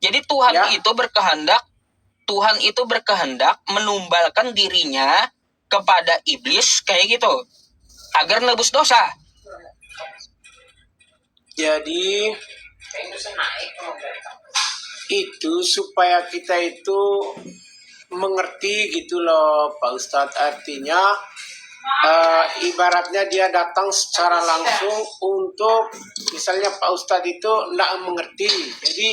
Jadi Tuhan itu berkehendak menumbalkan dirinya kepada iblis kayak gitu agar nebus dosa. Jadi itu supaya kita itu mengerti gitu loh Pak Ustadz. Artinya ibaratnya dia datang secara langsung untuk misalnya Pak Ustadz itu tidak mengerti, jadi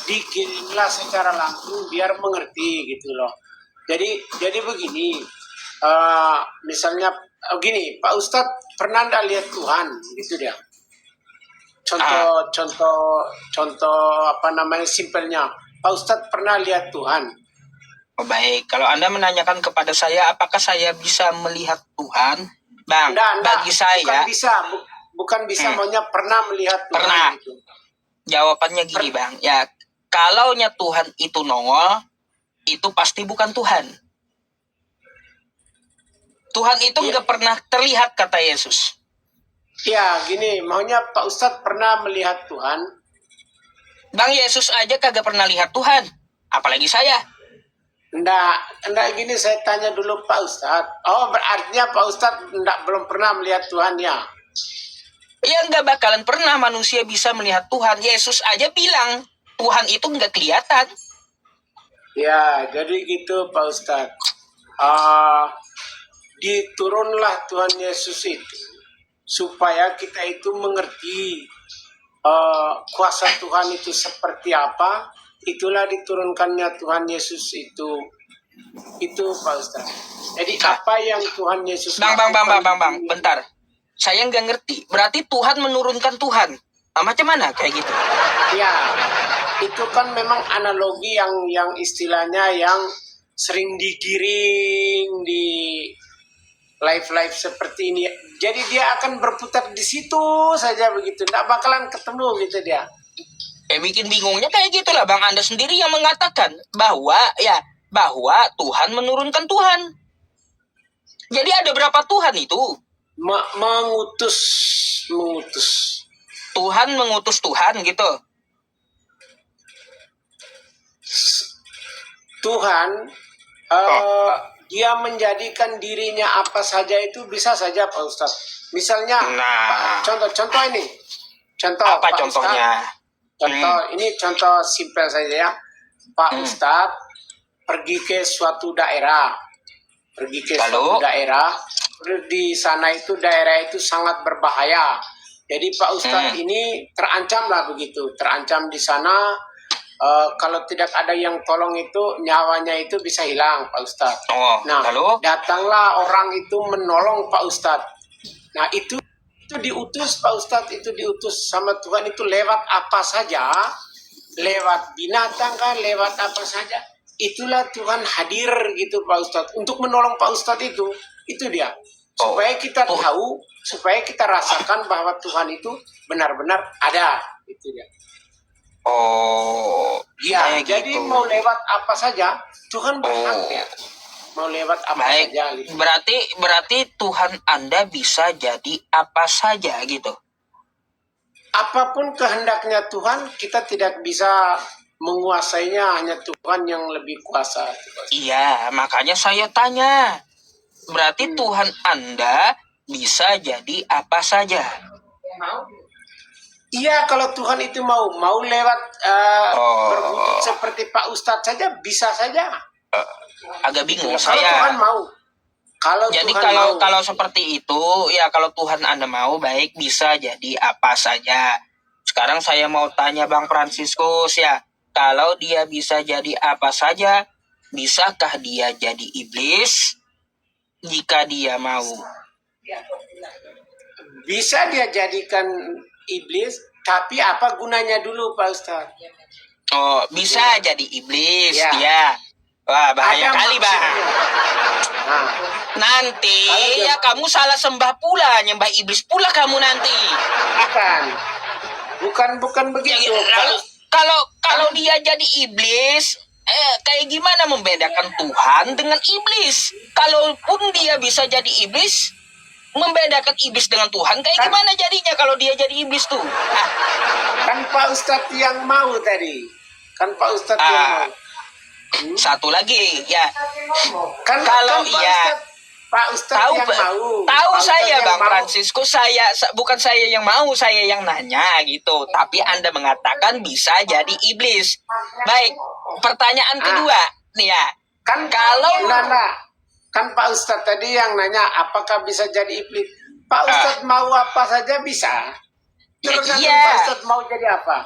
dikirimlah secara langsung biar mengerti gitu loh. Jadi begini, misalnya begini, Pak Ustadz pernah tidak lihat Tuhan gitu dia. Contoh apa namanya simpelnya, Pak Ustadz pernah lihat Tuhan. Oh, baik, kalau Anda menanyakan kepada saya apakah saya bisa melihat Tuhan, Bang, bagi saya bukan bisa maunya pernah melihat Tuhan. Pernah. Gitu. Jawabannya gini, Bang. Ya, kalaunya Tuhan itu nongol, itu pasti bukan Tuhan. Tuhan itu nggak pernah terlihat, kata Yesus. Ya, gini, maunya Pak Ustadz pernah melihat Tuhan. Bang, Yesus aja kagak pernah lihat Tuhan, apalagi saya. Enggak gini, saya tanya dulu Pak Ustadz. Oh, berartinya Pak Ustadz belum pernah melihat Tuhan ya? Ya, nggak bakalan pernah manusia bisa melihat Tuhan. Yesus aja bilang, Tuhan itu nggak kelihatan. Ya, jadi gitu Pak Ustadz. Diturunlah Tuhan Yesus itu supaya kita itu mengerti kuasa Tuhan itu seperti apa. Itulah diturunkannya Tuhan Yesus itu Pak Ustaz. Jadi apa yang Tuhan Yesus Bang, bentar. Saya nggak ngerti. Berarti Tuhan menurunkan Tuhan. Macam mana kayak gitu? Ya, itu kan memang analogi yang istilahnya yang sering digiring di live seperti ini. Jadi dia akan berputar di situ saja begitu. Nggak bakalan ketemu gitu dia. Bikin bingungnya kayak gitulah, Bang. Anda sendiri yang mengatakan bahwa Tuhan menurunkan Tuhan. Jadi ada berapa Tuhan itu? Mengutus. Tuhan mengutus Tuhan gitu. Tuhan dia menjadikan dirinya apa saja itu bisa saja Pak Ustadz. Misalnya contoh ini. Apa Pak contohnya? Ini contoh simpel saja ya. Pak Ustadz pergi ke suatu daerah. Di sana itu daerah itu sangat berbahaya. Jadi Pak Ustadz ini terancam lah begitu. Terancam di sana. Kalau tidak ada yang tolong itu nyawanya itu bisa hilang Pak Ustadz. Datanglah orang itu menolong Pak Ustadz. Nah itu diutus Pak Ustadz, itu diutus sama Tuhan itu lewat apa saja, lewat binatang kan, lewat apa saja. Itulah Tuhan hadir gitu Pak Ustadz untuk menolong Pak Ustadz itu dia. Supaya kita tahu, supaya kita rasakan bahwa Tuhan itu benar-benar ada, itu dia. Jadi gitu. Mau lewat apa saja Tuhan berhak ya. Mau lewat apa saja gitu. Berarti Tuhan Anda bisa jadi apa saja gitu. Apapun kehendaknya Tuhan, kita tidak bisa menguasainya, hanya Tuhan yang lebih kuasa. Iya, makanya saya tanya. Berarti Tuhan Anda bisa jadi apa saja. Iya, kalau Tuhan itu mau lewat berwujud seperti Pak Ustadz saja, bisa saja. Agak bingung saya. Kalau Tuhan mau. Kalau seperti itu, ya kalau Tuhan Anda mau, baik bisa jadi apa saja. Sekarang saya mau tanya Bang Fransiskus ya, kalau dia bisa jadi apa saja, bisakah dia jadi iblis jika dia mau? Bisa dia jadikan iblis, tapi apa gunanya dulu Pak Ustadz? Bisa jadi iblis dia. Wah, bahaya kali, Bang. Nanti ya kamu salah sembah pula, nyembah iblis pula kamu nanti. Bukan begitu. Kalau dia jadi iblis, kayak gimana membedakan Tuhan dengan iblis? Kalaupun dia bisa jadi iblis, membedakan iblis dengan Tuhan kayak gimana jadinya kalau dia jadi iblis tuh? Kan Pak Ustadz yang mau tadi. Kan Pak Ustadz yang mau. Satu lagi ya. Kan Kalau kan iya, Pak Ustadz tahu yang mau. tahu Pak Ustadz saya yang Bang mau. Francisco, bukan saya yang mau, saya yang nanya gitu. Tapi Anda mengatakan bisa jadi iblis. Baik, pertanyaan kedua nih ya. Kan Kalau kan Pak Ustadz tadi yang nanya apakah bisa jadi iblis. Pak Ustadz mau apa saja bisa. Ya, Tergantung iya. Pak Ustadz mau jadi apa.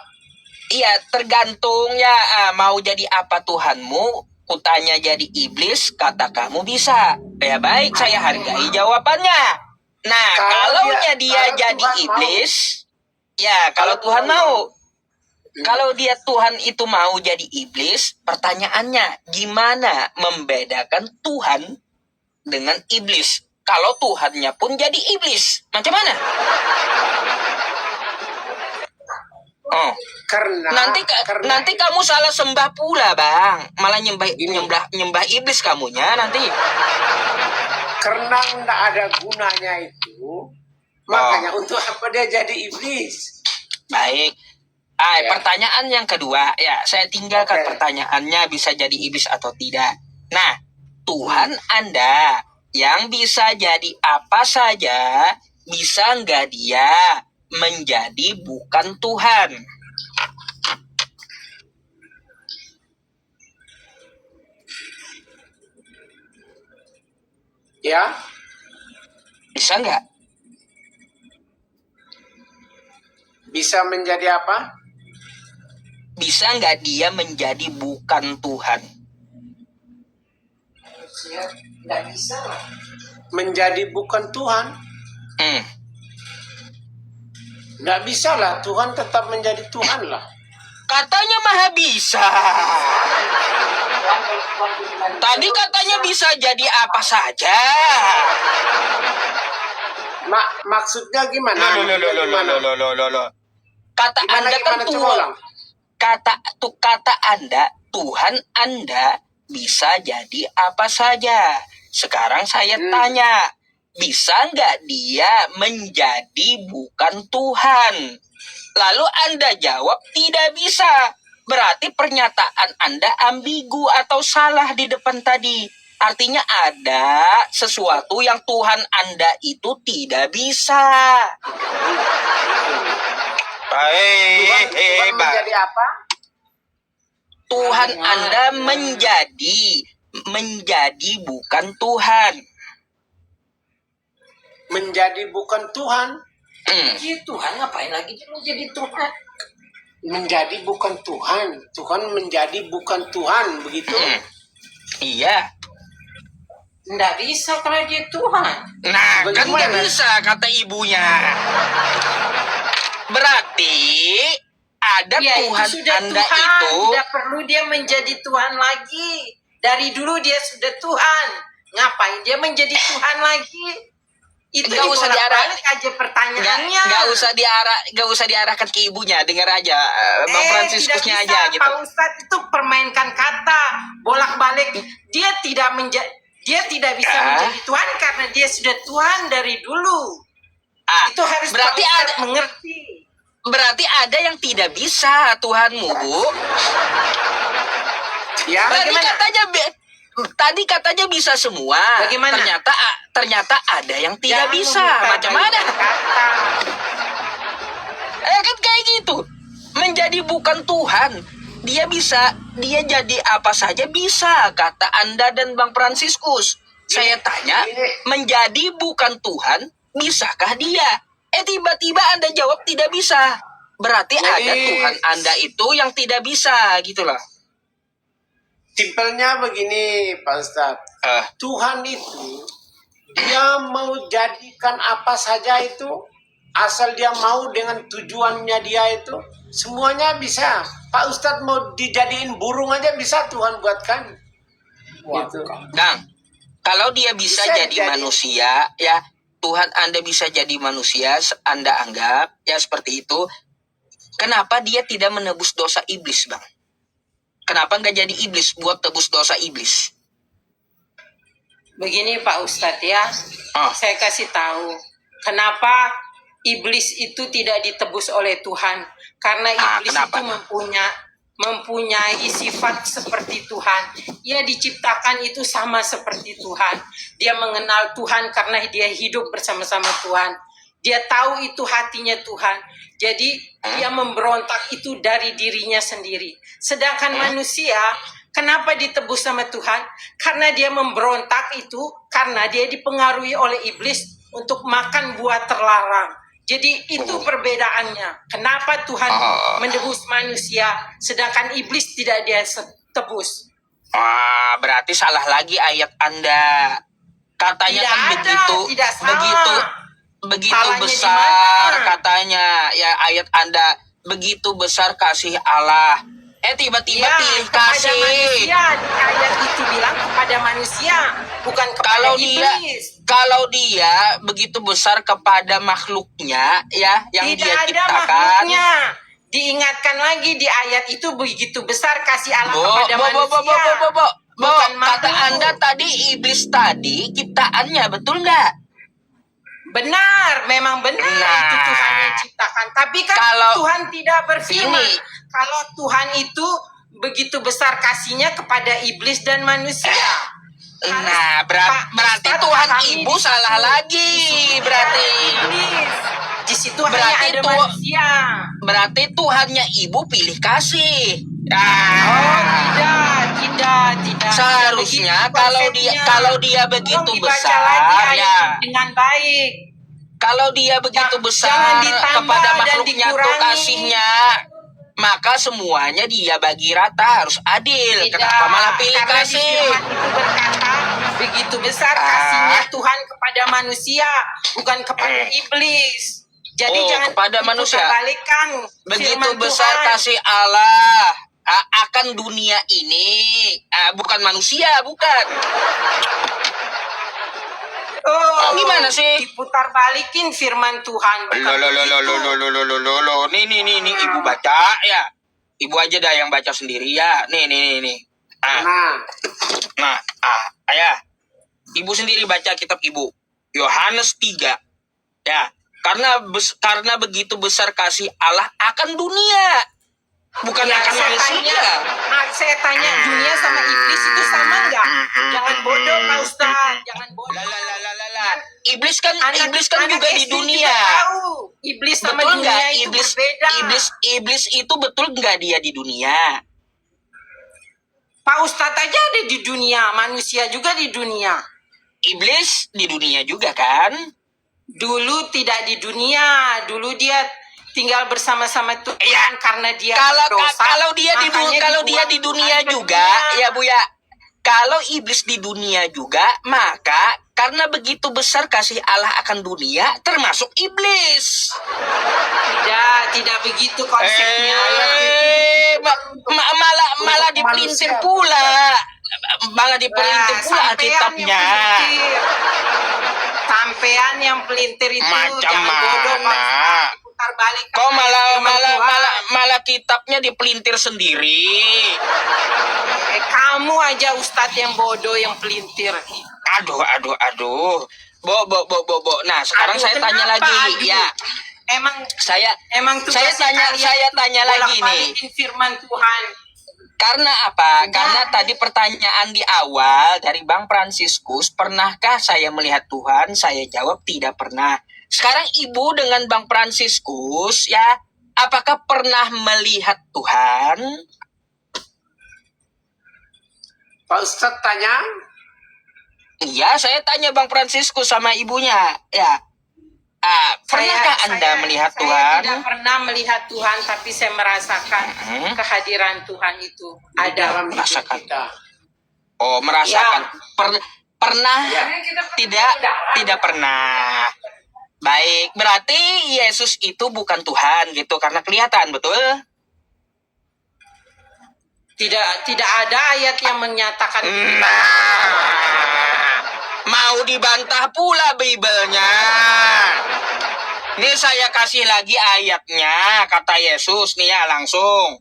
Iya, tergantung ya, mau jadi apa Tuhanmu. Kutanya jadi iblis, kata kamu bisa. Ya baik, saya hargai jawabannya. Nah, Kalau dia jadi Tuhan iblis, ya kalau Tuhan mau. Kalau dia Tuhan itu mau jadi iblis, pertanyaannya gimana membedakan Tuhan dengan iblis? Kalau Tuhannya pun jadi iblis, macam mana? Oh, Karena nanti kamu salah sembah pula, Bang. Malah nyembah iblis kamunya nanti. karena nggak ada gunanya itu, makanya untuk apa dia jadi iblis? Baik. Ya. Pertanyaan yang kedua, ya saya tinggalkan Oke. pertanyaannya bisa jadi iblis atau tidak. Nah, Tuhan Anda yang bisa jadi apa saja, bisa nggak dia menjadi bukan Tuhan? Ya, Bisa nggak? bisa menjadi apa? Bisa nggak dia menjadi bukan Tuhan? Nggak bisa lah. Menjadi bukan Tuhan? Hmm. Nggak bisa lah, Tuhan tetap menjadi Tuhan lah. Katanya maha bisa. Tadi katanya bisa jadi apa saja. Maksudnya gimana? Kata Anda kan Coba Tuhan. ulang. Kata Anda, Tuhan Anda bisa jadi apa saja. Sekarang saya tanya, bisa nggak dia menjadi bukan Tuhan? Lalu Anda jawab tidak bisa. Berarti pernyataan Anda ambigu atau salah di depan tadi. Artinya ada sesuatu yang Tuhan Anda itu tidak bisa. Tuhan Baik, menjadi apa? Tuhan Anda menjadi bukan Tuhan. Menjadi bukan Tuhan. Jadi Tuhan ngapain lagi dia mau jadi Tuhan? Menjadi bukan Tuhan. Tuhan menjadi bukan Tuhan, begitu? Iya. Nggak bisa kalau dia Tuhan. Nah, kan nggak Bagaimana? bisa kata ibunya. Berarti ada Ya itu Tuhan sudah Anda Tuhan. itu. Tidak perlu dia menjadi Tuhan lagi. Dari dulu dia sudah Tuhan. Ngapain dia menjadi Tuhan lagi? Itu Nggak usah dibolak-balik aja pertanyaannya. Nggak usah diarahkan ke ibunya. Dengar aja, Bang Franciscusnya tidak bisa. aja gitu. Pak Ustadz itu permainkan kata bolak-balik. Dia tidak bisa menjadi Tuhan karena dia sudah Tuhan dari dulu. Itu harus berarti Pak Ustadz ada mengerti. berarti ada yang tidak bisa Tuhanmu, Bu. Ya, Tadi katanya bisa semua. Bagaimana? Ternyata ada yang tidak Jangan bisa. membuka Macam mana? kata. Kan kayak gitu. Menjadi bukan Tuhan. Dia jadi apa saja bisa, kata Anda dan Bang Franciscus. Saya tanya, menjadi bukan Tuhan, bisakah dia? Tiba-tiba Anda jawab tidak bisa. Berarti ada Tuhan Anda itu yang tidak bisa, gitu loh. simpelnya begini, Pak Ustadz. Tuhan itu, dia mau jadikan apa saja itu, asal dia mau dengan tujuannya dia itu, semuanya bisa. Pak Ustadz mau dijadiin burung aja bisa Tuhan buatkan. Gitu. Nah, kalau dia bisa jadi manusia, ya Tuhan Anda bisa jadi manusia, Anda anggap ya seperti itu. Kenapa dia tidak menebus dosa iblis, Bang? Kenapa nggak jadi iblis buat tebus dosa iblis? Begini Pak Ustadz ya, Ah. saya kasih tahu kenapa iblis itu tidak ditebus oleh Tuhan, karena iblis kenapa? itu mempunyai sifat seperti Tuhan. Ia diciptakan itu sama seperti Tuhan. Dia mengenal Tuhan karena dia hidup bersama-sama Tuhan. Dia tahu itu hatinya Tuhan. Jadi dia memberontak itu dari dirinya sendiri. Sedangkan manusia, kenapa ditebus sama Tuhan? Karena dia memberontak itu karena dia dipengaruhi oleh iblis untuk makan buah terlarang. Jadi itu perbedaannya. Kenapa Tuhan menebus manusia sedangkan iblis tidak dia tebus? Berarti salah lagi ayat Anda. Katanya Tidak kan ada, begitu, tidak salah. begitu Salahnya besar di mana? katanya ya ayat Anda, begitu besar kasih Allah. Tiba-tiba Ya, pilih kepada kasih. manusia. Di ayat itu bilang kepada manusia, bukan kepada iblis. Kalau dia begitu besar kepada makhluknya ya yang Tidak dia ada ciptakan. makhluknya. Diingatkan lagi di ayat itu begitu besar kasih Allah kepada manusia. Bukan Kata makhluk. Anda tadi iblis tadi ciptaannya, betul nggak? Benar, memang benar Nah. itu Tuhan yang ciptakan. Tapi kan Kalau Tuhan tidak berfirman. ini- Kalau Tuhan itu begitu besar kasihnya kepada iblis dan manusia. Nah, Pak berarti Ustadz Tuhan pahami ibu di salah situ. lagi. Berarti Iblis. Di situ hanya Berarti ada Tuh- manusia. berarti Tuhannya ibu pilih kasih. Oh, tidak. Seharusnya Tidak begitu kalau konsepnya. dia begitu Tolong dibaca besar lagi ayat ya. dengan baik. Kalau dia begitu Jangan besar ditambah kepada dan makhluknya tuh dikurangi. kasihnya, maka semuanya dia bagi rata, harus adil. Tidak, Kenapa malah pilih karena di kasih? firman itu berkata begitu besar kasihnya Tuhan kepada manusia, bukan kepada iblis. Jadi jangan kepada manusia. balikan Begitu firman besar Tuhan. kasih Allah akan dunia ini, bukan manusia, bukan. Oh, Gimana sih? Diputar balikin firman Tuhan. Bukan begitu. Nih, ibu baca ya. Ibu aja dah yang baca sendiri ya. Nih. Nah, ayah. Ibu sendiri baca kitab ibu. Yohanes 3. Ya, karena begitu besar kasih Allah akan dunia. Bukan Ya, akan manusia. saya tanya dunia sama iblis itu sama nggak? Jangan bodoh Pak Ustaz, jangan bodoh. Lah. Iblis kan Anak juga di SD dunia. juga tahu. Iblis sama Betul dunia nggak? itu berbeda. Iblis itu betul nggak dia di dunia? Pak Ustadz aja ada di dunia, manusia juga di dunia. Iblis di dunia juga kan? Dulu tidak di dunia, dulu dia tinggal bersama-sama Tuhan Ya, karena dia berdosa. kalau dia di makanya di dibuang dunia Tuhan ke juga, dunia. ya Bu ya. Kalau iblis di dunia juga, maka karena begitu besar kasih Allah akan dunia, termasuk iblis. Tidak begitu konsepnya. Malah dipelintir pula. Malah dipelintir pula kitabnya. Sampean yang pelintir itu Macam jangan bodoh Pak mana? Ustadz, diputar balik. Kok malah kitabnya dipelintir sendiri? Kamu aja Ustadz yang bodoh yang pelintir. Aduh. Bo. Nah, sekarang Aduh, saya tanya kenapa? lagi. Aduh. Ya, Emang tugas saya tanya lagi nih. bolak-balikin firman Tuhan. Karena apa? Karena tadi pertanyaan di awal dari Bang Fransiskus, pernahkah saya melihat Tuhan? Saya jawab tidak pernah. Sekarang Ibu dengan Bang Fransiskus, ya, apakah pernah melihat Tuhan? Pak Ustadz tanya, Iya, saya tanya Bang Fransiskus sama ibunya, ya. Pernahkah Anda melihat saya Tuhan? tidak pernah melihat Tuhan, tapi saya merasakan kehadiran Tuhan itu di ada. dalam hidup merasakan. kita. Oh, merasakan. Pernah? Ya. Tidak pernah. Baik, berarti Yesus itu bukan Tuhan gitu karena kelihatan, betul? Tidak ada ayat yang menyatakan Mau dibantah pula Bible-nya. Nih saya kasih lagi ayatnya, kata Yesus nih ya langsung.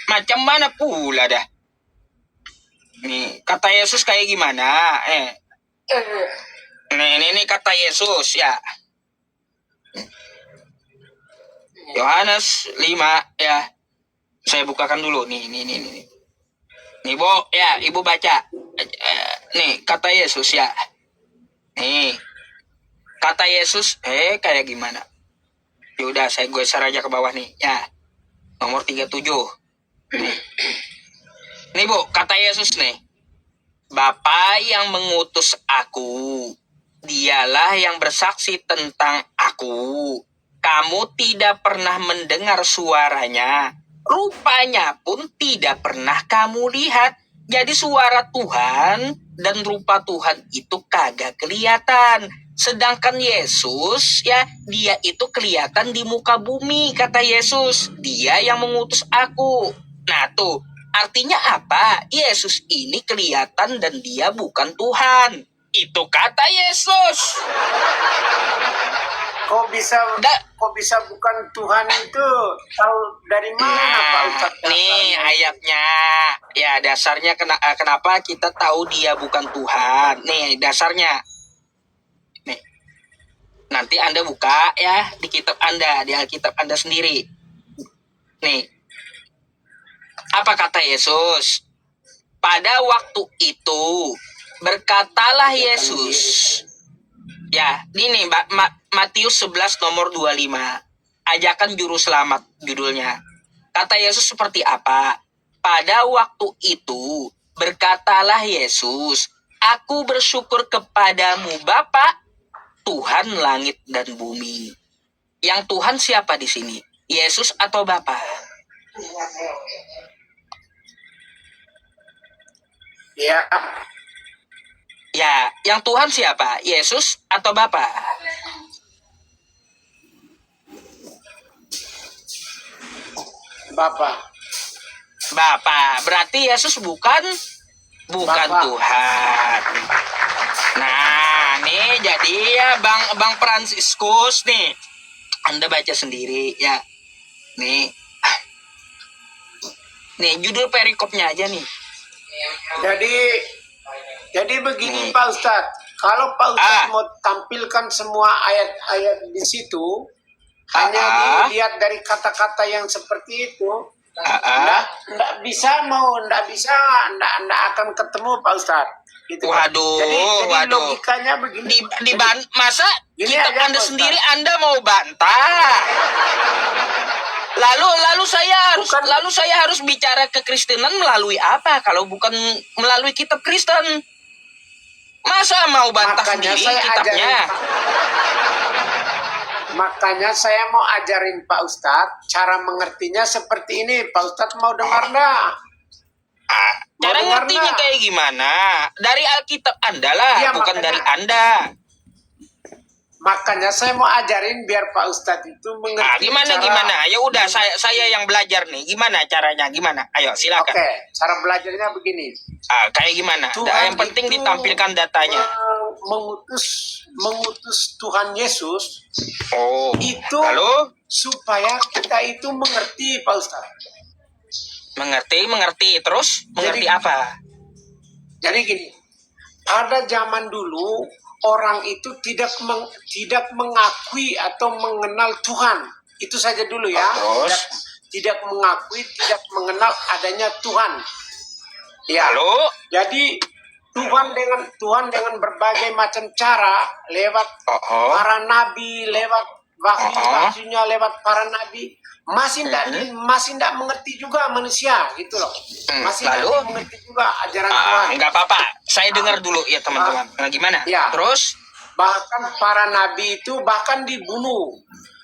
Macam mana pula dah? Nih, kata Yesus kayak gimana? Ini kata Yesus ya. Yohanes 5 ya. Saya bukakan dulu nih. Nih, Bo, ya, Ibu baca. Nih, kata Yesus ya. Nih. Kata Yesus kayak gimana? Yaudah, saya geser aja ke bawah nih. Ya. Nomor 37. Nih, Bu, kata Yesus nih. Bapa yang mengutus aku, dialah yang bersaksi tentang aku. Kamu tidak pernah mendengar suaranya. Rupanya pun tidak pernah kamu lihat. Jadi suara Tuhan dan rupa Tuhan itu kagak kelihatan. Sedangkan Yesus, ya, dia itu kelihatan di muka bumi, kata Yesus. Dia yang mengutus aku. Nah tuh, artinya apa? Yesus ini kelihatan dan dia bukan Tuhan. Itu kata Yesus. Kok bisa bukan Tuhan itu? Tahu dari mana Pak Ustadz? Nih ayatnya. Ya dasarnya kenapa kita tahu dia bukan Tuhan. Nih dasarnya. Nih. Nanti Anda buka ya di kitab Anda, di Alkitab Anda sendiri. Nih. Apa kata Yesus? Pada waktu itu berkatalah Yesus. Ya, ini Matius 11 nomor 25. Ajakan juru selamat judulnya. Kata Yesus seperti apa? Pada waktu itu berkatalah Yesus, aku bersyukur kepadamu Bapa, Tuhan langit dan bumi. Yang Tuhan siapa di sini? Yesus atau Bapa? Ya. Ya, yang Tuhan siapa? Yesus atau Bapa? Bapak. Bapa. Berarti Yesus bukan Bapa. Tuhan. Nah, nih jadi ya Bang Fransiskus nih. Anda baca sendiri ya. Nih. Nih judul perikopnya aja nih. Jadi begini Pak Ustadz, kalau Pak Ustadz mau tampilkan semua ayat-ayat di situ, hanya dilihat dari kata-kata yang seperti itu, nggak akan ketemu Pak Ustadz. Gitu, waduh, jadi waduh. logikanya begini. Masa gini kitab aja, Anda Pak sendiri Ustadz. Anda mau bantah? Lalu saya harus bicara kekristenan melalui apa kalau bukan melalui kitab Kristen? Masa mau bantah Makanya sendiri saya kitabnya? Makanya saya mau ajarin Pak Ustadz cara mengertinya seperti ini. Pak Ustadz mau dengar nggak? Cara ngertinya kayak gimana? Dari Alkitab Anda lah, Iya, bukan makanya. dari Anda. Makanya saya mau ajarin biar Pak Ustadz itu mengerti. Gimana? Ya udah saya yang belajar nih. Gimana caranya? Gimana? Ayo silakan. Oke, cara belajarnya begini. Kayak gimana? Tuhan Yang penting itu ditampilkan datanya. mengutus Tuhan Yesus Oh. itu Lalu supaya kita itu mengerti Pak Ustadz. mengerti terus mengerti Jadi- apa? Jadi gini, ada zaman dulu orang itu tidak mengakui atau mengenal Tuhan. Itu saja dulu ya. Terus? Tidak mengakui, tidak mengenal adanya Tuhan. Ya. Lalu Jadi Tuhan dengan berbagai macam cara lewat para nabi, lewat wahyu-wahyunya, lewat para nabi masih tidak mengerti juga manusia gitu loh. Masih lalu? tidak mengerti juga ajaran Tuhan. Enggak apa-apa. Saya dengar dulu ya teman-teman. Nah, gimana? Ya. Terus? Bahkan para nabi itu bahkan dibunuh.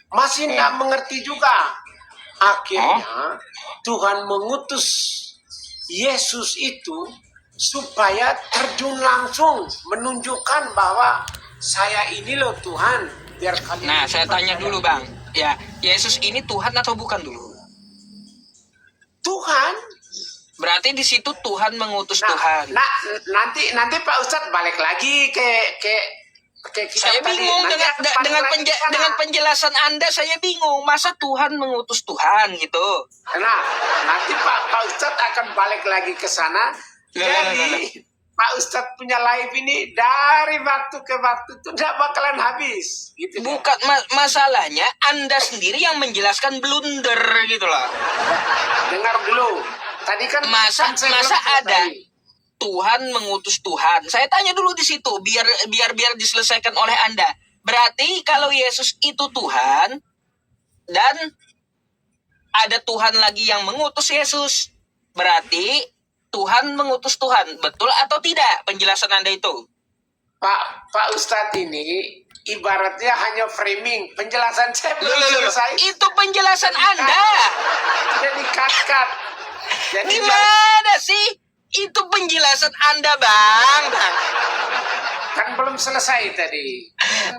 Masih tidak mengerti juga. Akhirnya Tuhan mengutus Yesus itu supaya terjun langsung menunjukkan bahwa saya ini loh Tuhan. Biar kalian. Nah, saya tanya dulu, Bang. Ya, Yesus ini Tuhan atau bukan dulu? Tuhan. Berarti di situ Tuhan mengutus Tuhan. Nanti Pak Ustadz balik lagi ke kita Saya tadi. bingung Nanti akan balik lagi ke sana. dengan penjelasan Anda. Saya bingung. Masa Tuhan mengutus Tuhan gitu? Nah, nanti Pak Ustadz akan balik lagi ke sana Jadi Pak Ustadz punya live ini dari waktu ke waktu itu tidak bakalan habis. Gitu dia. Bukan masalahnya Anda sendiri yang menjelaskan blunder gitu loh. Dengar dulu. Tadi kan Masa kan saya belum ada selesai. Tuhan mengutus Tuhan. Saya tanya dulu di situ biar diselesaikan oleh Anda. Berarti kalau Yesus itu Tuhan dan ada Tuhan lagi yang mengutus Yesus, berarti Tuhan mengutus Tuhan. Betul atau tidak penjelasan Anda itu? Pak Ustadz ini ibaratnya hanya framing. Penjelasan saya belum selesai. Itu penjelasan Anda. Sudah dikat-kat. Jadi Gimana sih? Itu penjelasan Anda, Bang. kan belum selesai tadi.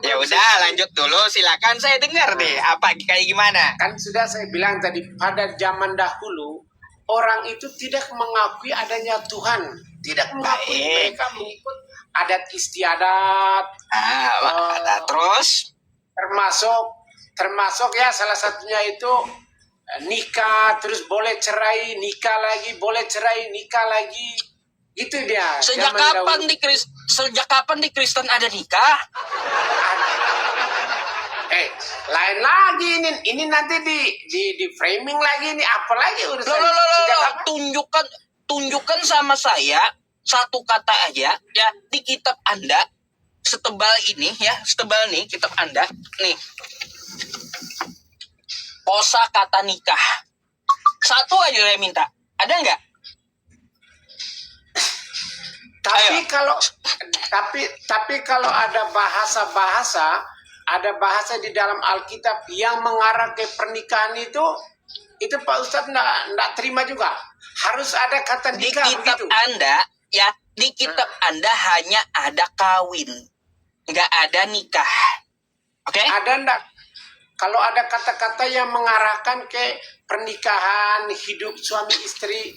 Ya udah, lanjut dulu. Silakan saya dengar deh. Apa kayak gimana? Kan sudah saya bilang tadi, pada zaman dahulu orang itu tidak mengakui adanya Tuhan, tidak mengakui, Baik. mereka mengikut adat istiadat, Terus? termasuk ya salah satunya itu nikah, terus boleh cerai, nikah lagi, boleh cerai, nikah lagi. Itu dia. Sejak zaman kapan dahulu. sejak kapan di Kristen ada nikah? Lain lagi ini nanti di framing lagi ini, apalagi urusan sejak kapan? Tunjukkan sama saya satu kata aja ya di kitab Anda setebal ini ya, setebal nih kitab Anda nih. Kosa kata nikah. Satu aja saya minta. Ada nggak? Tapi kalau ada bahasa di dalam Alkitab yang mengarah ke pernikahan itu Pak Ustadz enggak terima juga. Harus ada kata Di nikah kitab begitu. Anda ya, di kitab Anda hanya ada kawin, nggak ada nikah. Oke? Ada enggak? Kalau ada kata-kata yang mengarahkan ke pernikahan, hidup suami istri,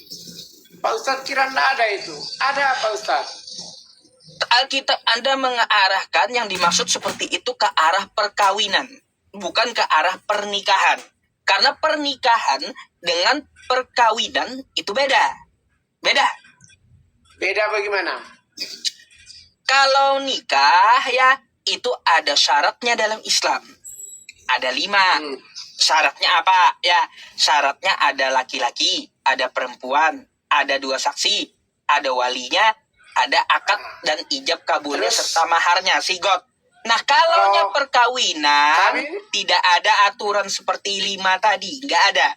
Pak Ustadz kira enggak ada itu? Ada Pak Ustadz? Alkitab Anda mengarahkan yang dimaksud seperti itu ke arah perkawinan, bukan ke arah pernikahan. Karena pernikahan dengan perkawinan itu beda. Beda. Beda bagaimana? Kalau nikah ya itu ada syaratnya dalam Islam. Ada 5. Syaratnya apa? Ya, syaratnya ada laki-laki, ada perempuan, ada 2 saksi, ada walinya, ada akad dan ijab kabulnya Terus? serta maharnya, sigot. Nah, kalau perkawinan Kawin? tidak ada aturan seperti 5 tadi, nggak ada.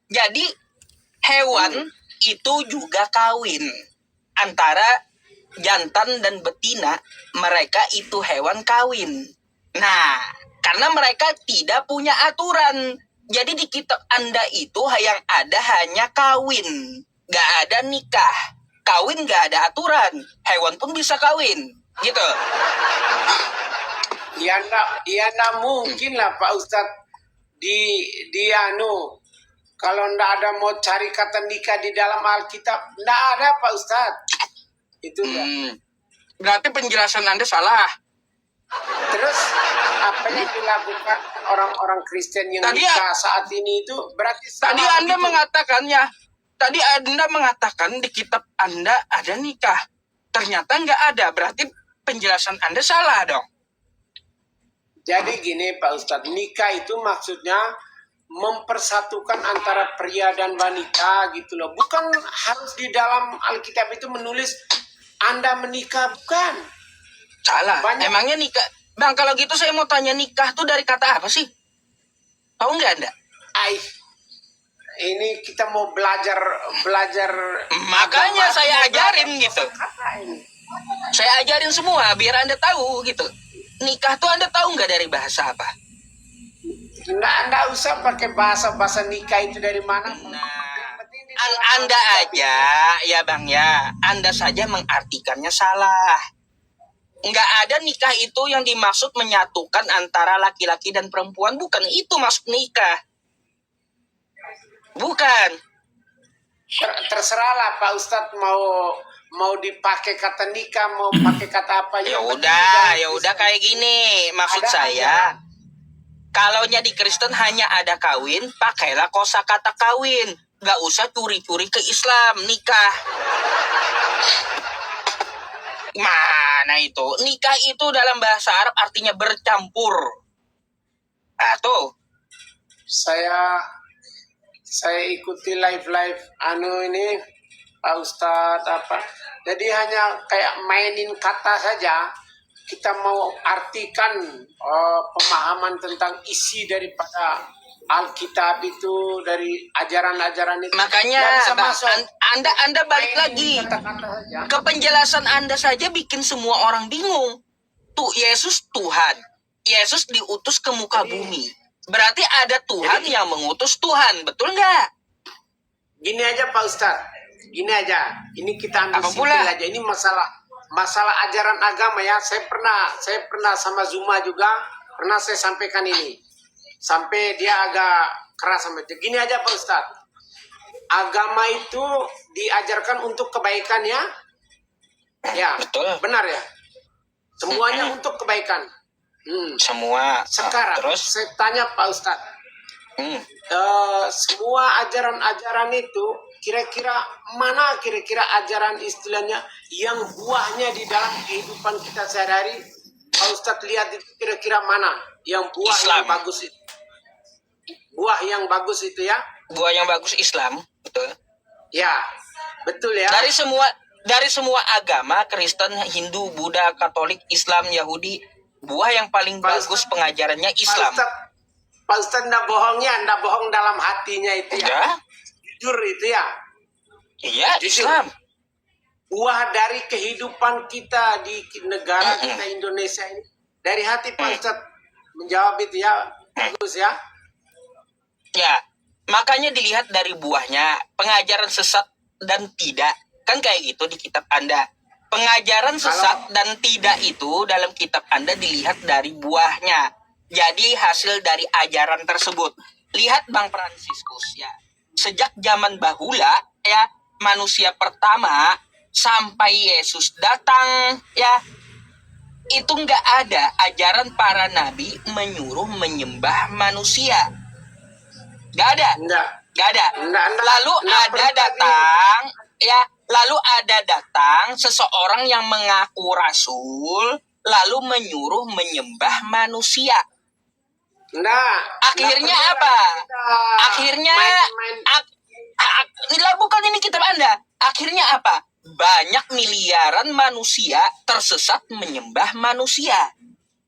Jadi hewan itu juga kawin antara jantan dan betina, mereka itu hewan kawin. Nah, karena mereka tidak punya aturan, jadi di kitab Anda itu yang ada hanya kawin, nggak ada nikah. Kawin nggak ada aturan, hewan pun bisa kawin, gitu. Ya enggak mungkin lah Pak Ustadz kalau enggak ada mau cari kata nikah di dalam Alkitab, enggak ada Pak Ustadz. Itu ya. Berarti penjelasan Anda salah. Terus apa yang dilakukan orang-orang Kristen yang Tadi nikah saat ini itu berarti salah Tadi Anda begitu? mengatakan ya, tadi Anda mengatakan di kitab Anda ada nikah. Ternyata nggak ada, berarti penjelasan Anda salah dong. Jadi gini Pak Ustadz, nikah itu maksudnya mempersatukan antara pria dan wanita gitu loh. Bukan harus di dalam Alkitab itu menulis Anda menikah, bukan. Salah. Banyak. Emangnya nikah? Bang, kalau gitu saya mau tanya, nikah tuh dari kata apa sih? Tahu nggak Anda? Ini kita mau belajar. Makanya agama, saya mau ajarin belajar gitu. kata ini. Saya ajarin semua biar Anda tahu gitu. Nikah tuh Anda tahu nggak dari bahasa apa? Nggak usah pakai bahasa nikah itu dari mana. Anda aja, ya Bang ya, Anda saja mengartikannya salah. Nggak ada nikah itu yang dimaksud menyatukan antara laki-laki dan perempuan. Bukan itu maksud nikah. Bukan. Terserahlah Pak Ustadz mau dipakai kata nikah, mau pakai kata apa. Ya Yang udah kayak gini. Maksud Ada saya, kalaunya di Kristen hanya ada kawin, pakailah kosakata kawin. Nggak usah curi-curi ke Islam, nikah. Mana itu? Nikah itu dalam bahasa Arab artinya bercampur. Ah, tuh. Saya ikuti live ini Pak Ustadz apa. Jadi hanya kayak mainin kata saja. Kita mau artikan pemahaman tentang isi daripada Alkitab itu, dari ajaran-ajaran itu. Makanya Nggak bisa Bang, masuk. Anda balik Mainin lagi kata-kata saja. ke penjelasan Anda saja bikin semua orang bingung. Tuh Yesus Tuhan. Yesus diutus ke muka bumi. Berarti ada Tuhan yang mengutus Tuhan, betul nggak? Gini aja Pak Ustadz, gini aja. Ini kita ambil Apa simpel pula? aja. Ini masalah ajaran agama ya. Saya pernah sama Zuma juga, pernah saya sampaikan ini. Sampai dia agak keras sampai itu. Gini aja Pak Ustadz. Agama itu diajarkan untuk kebaikan ya. Ya, Betul. benar ya. Semuanya untuk kebaikan. Semua. Sekarang Terus? saya tanya Pak Ustadz. Semua ajaran-ajaran itu kira-kira mana ajaran istilahnya yang buahnya di dalam kehidupan kita sehari-hari? Pak Ustadz lihat itu kira-kira mana yang buah Islam. yang bagus itu? Buah yang bagus itu ya? Buah yang bagus Islam, betul. Ya, betul ya. Dari semua agama, Kristen, Hindu, Buddha, Katolik, Islam, Yahudi, buah yang paling bagus pengajarannya Islam. Pak Ustadz nggak bohongnya, nggak bohong dalam hatinya itu ya. Udah? Jujur itu ya. Iya, Jujur. Islam. Buah dari kehidupan kita di negara kita Indonesia ini, dari hati Pak Ustadz menjawab itu ya. Bagus ya. Ya, makanya dilihat dari buahnya, pengajaran sesat dan tidak. Kan kayak gitu di kitab Anda. Pengajaran sesat dan tidak itu dalam kitab Anda dilihat dari buahnya. Jadi hasil dari ajaran tersebut. Lihat Bang Fransiskus ya. Sejak zaman bahula ya, manusia pertama sampai Yesus datang ya, itu nggak ada ajaran para nabi menyuruh menyembah manusia. Nggak ada. Enggak. Nggak ada. Enggak, Lalu ada datang ya, lalu ada datang seseorang yang mengaku rasul lalu menyuruh menyembah manusia. Nah, Akhirnya apa? Akhirnya lah bukan ini kitab Anda. Akhirnya apa? Banyak miliaran manusia tersesat menyembah manusia.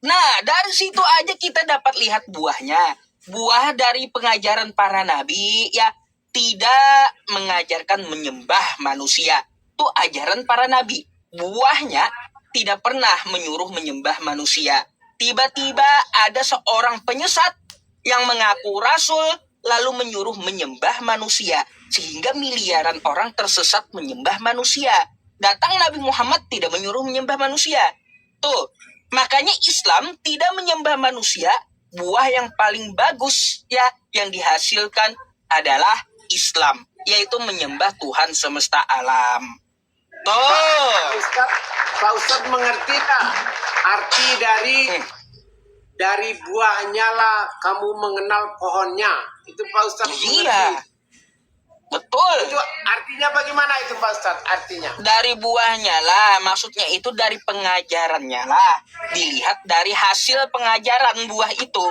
Nah, dari situ aja kita dapat lihat buahnya. Buah dari pengajaran para nabi ya, tidak mengajarkan menyembah manusia. Itu ajaran para nabi. Buahnya tidak pernah menyuruh menyembah manusia. Tiba-tiba ada seorang penyesat yang mengaku rasul lalu menyuruh menyembah manusia. Sehingga miliaran orang tersesat menyembah manusia. Datang Nabi Muhammad tidak menyuruh menyembah manusia. Tuh, makanya Islam tidak menyembah manusia. Buah yang paling bagus ya yang dihasilkan adalah Islam, yaitu menyembah Tuhan semesta alam. Tuh. Pak Ustadz mengerti tak arti dari buahnya lah kamu mengenal pohonnya? Itu Pak Ustadz Iya. mengerti. Betul. Itu artinya bagaimana itu Pak Ustadz? Artinya? Dari buahnya lah, maksudnya itu dari pengajarannya lah. Dilihat dari hasil pengajaran buah itu.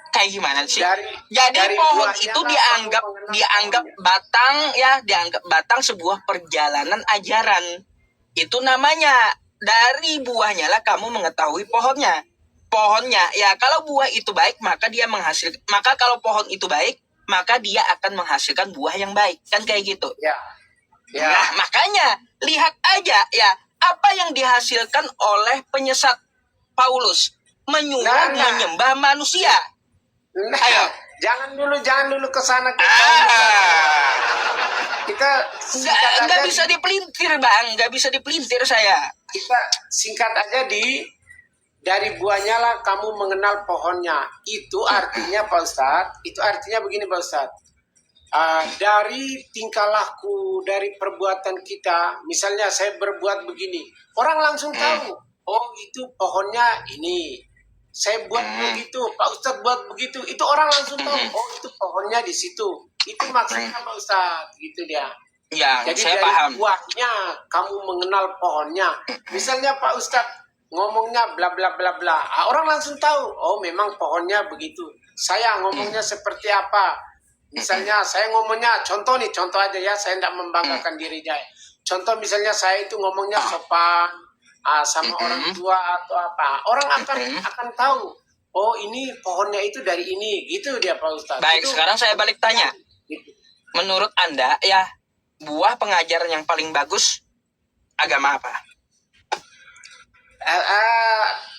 Kayak gimana sih? Jadi dari pohon buahnya itu lah dianggap kamu mengenal dianggap pohonnya. batang ya, dianggap batang sebuah perjalanan ajaran. Itu namanya dari buahnya lah kamu mengetahui pohonnya. Pohonnya ya, kalau buah itu baik maka kalau pohon itu baik maka dia akan menghasilkan buah yang baik. Kan kayak gitu. Ya. Ya. Nah, makanya lihat aja ya, apa yang dihasilkan oleh penyesat Paulus, menyuruh menyembah manusia. Nah, Ayo. jangan dulu ke sana kita singkat Nggak aja. bisa dipelintir Bang, nggak bisa dipelintir saya. Kita singkat aja dari buahnya lah kamu mengenal pohonnya. Itu artinya Pak Ustadz, itu artinya begini Pak Ustadz. Dari tingkah laku, dari perbuatan kita, misalnya saya berbuat begini, orang langsung tahu, oh itu pohonnya ini. Saya buat begitu, Pak Ustadz buat begitu, itu orang langsung tahu, oh itu pohonnya di situ. Itu maksudnya Pak Ustadz, gitu dia. Ya, Jadi saya dari paham. buahnya kamu mengenal pohonnya. Misalnya Pak Ustadz ngomongnya bla bla bla bla. Orang langsung tahu, oh memang pohonnya begitu. Saya ngomongnya seperti apa. Misalnya saya ngomongnya, contoh nih, contoh aja ya, saya tidak membanggakan diri saya. Contoh misalnya saya itu ngomongnya sopan sama orang tua atau apa. Orang akan tahu, oh ini pohonnya itu dari ini, gitu dia Pak Ustadz. Baik, Itu, sekarang saya balik tanya. gitu. Menurut Anda, ya, buah pengajaran yang paling bagus agama apa?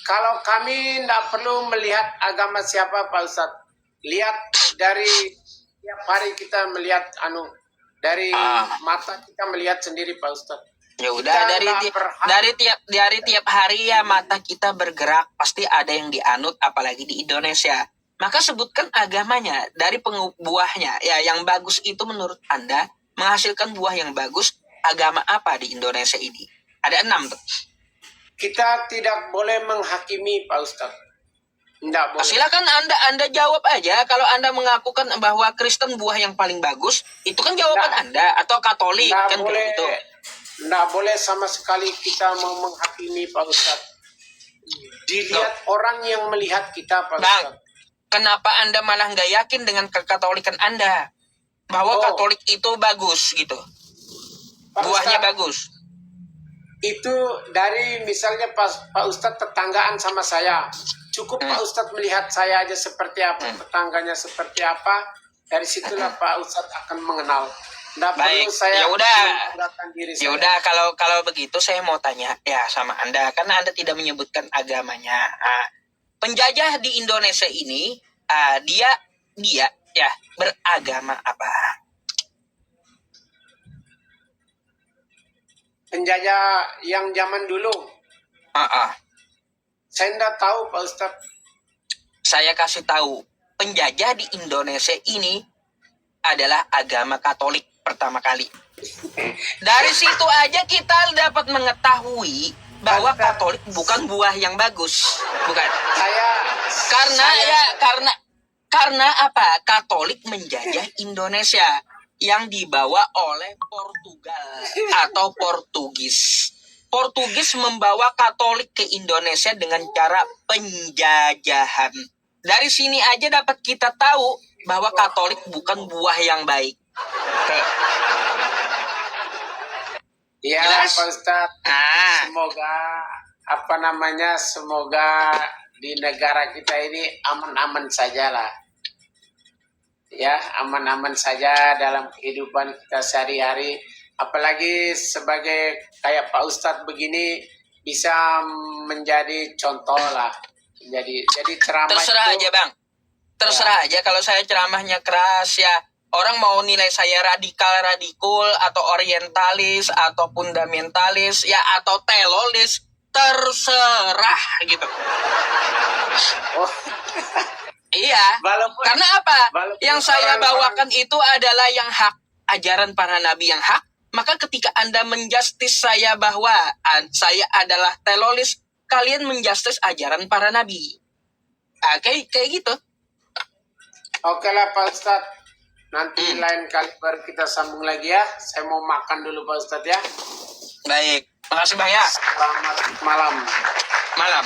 Kalau kami tidak perlu melihat agama siapa Pak Ustadz. Lihat dari tiap hari kita melihat dari mata kita melihat sendiri Pak Ustadz. Ya udah, Kita dari nggak berhak. dari tiap hari ya mata kita bergerak, pasti ada yang dianut, apalagi di Indonesia. Maka sebutkan agamanya dari buahnya. Ya, yang bagus itu menurut Anda menghasilkan buah yang bagus, agama apa di Indonesia ini? Ada 6 tuh. Kita tidak boleh menghakimi Pak Ustadz. Tidak boleh. Silakan Anda jawab aja. Kalau Anda mengakukan bahwa Kristen buah yang paling bagus, itu kan jawaban Anda, atau Katolik Tidak kan boleh, begitu. tidak boleh sama sekali kita mau menghakimi Pak Ustadz. Dilihat orang yang melihat kita Pak Bang, Ustadz. kenapa Anda malah nggak yakin dengan kekatolikan Anda? Bahwa Katolik itu bagus gitu. Pak Buahnya Ustadz, bagus. itu dari misalnya Pak Ustadz tetanggaan sama saya. Cukup Pak Ustadz melihat saya aja seperti apa, tetangganya seperti apa. Dari situlah Pak Ustadz akan mengenal. Nggak Baik, perlu saya ya udah. membanggakan diri Ya saya. udah, kalau begitu saya mau tanya ya sama Anda, karena Anda tidak menyebutkan agamanya. Penjajah di Indonesia ini, dia ya beragama apa? Penjajah yang zaman dulu, saya nggak tahu Pak Ustadz. Saya kasih tahu, penjajah di Indonesia ini adalah agama Katolik pertama kali. Dari situ aja kita dapat mengetahui bahwa Katolik bukan buah yang bagus, bukan? Karena apa? Katolik menjajah Indonesia yang dibawa oleh Portugal atau Portugis. Portugis membawa Katolik ke Indonesia dengan cara penjajahan. Dari sini aja dapat kita tahu bahwa Katolik bukan buah yang baik. Ya Jelas? Pak Ustadz, semoga di negara kita ini aman-aman saja lah. Ya, aman-aman saja dalam kehidupan kita sehari-hari. Apalagi sebagai kayak Pak Ustadz begini bisa menjadi contoh lah. Jadi ceramah Terserah itu, aja Bang. Terserah aja kalau saya ceramahnya keras ya. Orang mau nilai saya radikul atau orientalis atau fundamentalis ya atau telolis, terserah gitu. Oh, Iya. walaupun- Karena apa? walaupun Yang saya orang-orang- bawakan itu adalah yang hak, ajaran para nabi yang hak. Maka ketika Anda menjustis saya bahwa saya adalah telolis, kalian menjustis ajaran para nabi. Kayak gitu. Oke lah Pak Ustadz. Nanti lain kali baru kita sambung lagi ya. Saya mau makan dulu Pak Ustadz ya. Baik. Makasih Bang ya. Selamat malam. Malam.